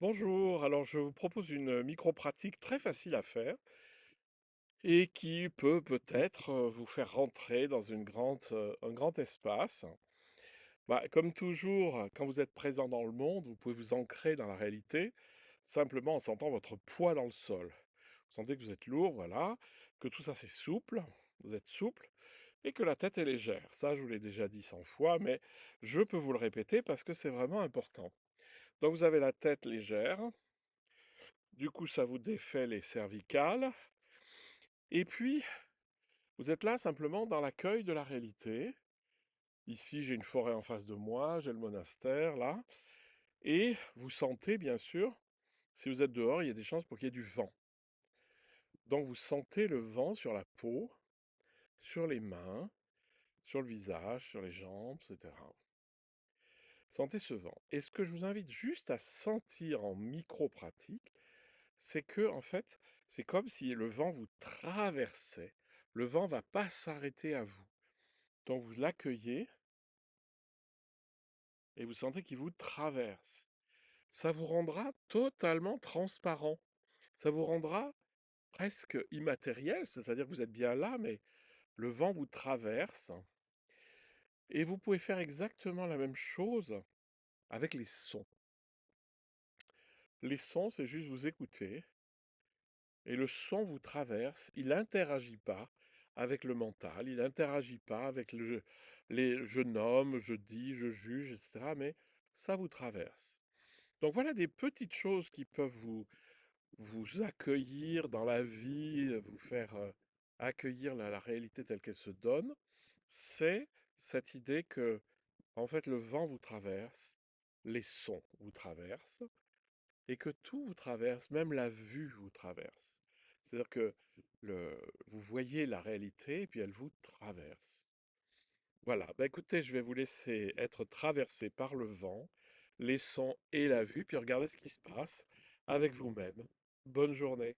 Bonjour, alors je vous propose une micro-pratique très facile à faire et qui peut peut-être vous faire rentrer dans un grand espace. Comme toujours, quand vous êtes présent dans le monde, vous pouvez vous ancrer dans la réalité simplement en sentant votre poids dans le sol. Vous sentez que vous êtes lourd, voilà, que tout ça c'est souple, vous êtes souple et que la tête est légère. Ça, je vous l'ai déjà dit 100 fois, mais je peux vous le répéter parce que c'est vraiment important. Donc vous avez la tête légère. Du coup, ça vous défait les cervicales. Et puis, vous êtes là simplement dans l'accueil de la réalité. Ici, j'ai une forêt en face de moi, j'ai le monastère là. Et vous sentez, bien sûr, si vous êtes dehors, il y a des chances pour qu'il y ait du vent. Donc, vous sentez le vent sur la peau, sur les mains, sur le visage, sur les jambes, etc. Sentez ce vent. Et ce que je vous invite juste à sentir en micro-pratique, c'est que, en fait, c'est comme si le vent vous traversait. Le vent va pas s'arrêter à vous. Donc vous l'accueillez et vous sentez qu'il vous traverse. Ça vous rendra totalement transparent. Ça vous rendra presque immatériel, c'est-à-dire que vous êtes bien là, mais le vent vous traverse. Et vous pouvez faire exactement la même chose avec les sons. Les sons, c'est juste vous écouter et le son vous traverse, il n'interagit pas avec le mental, il n'interagit pas avec je nomme, je dis, je juge, etc. Mais ça vous traverse. Donc voilà des petites choses qui peuvent vous accueillir dans la vie, vous faire accueillir la réalité telle qu'elle se donne. C'est cette idée que, en fait, le vent vous traverse, les sons vous traversent, et que tout vous traverse, même la vue vous traverse. C'est-à-dire que vous voyez la réalité et puis elle vous traverse. Voilà, écoutez, je vais vous laisser être traversé par le vent, les sons et la vue, puis regardez ce qui se passe avec vous-même. Bonne journée.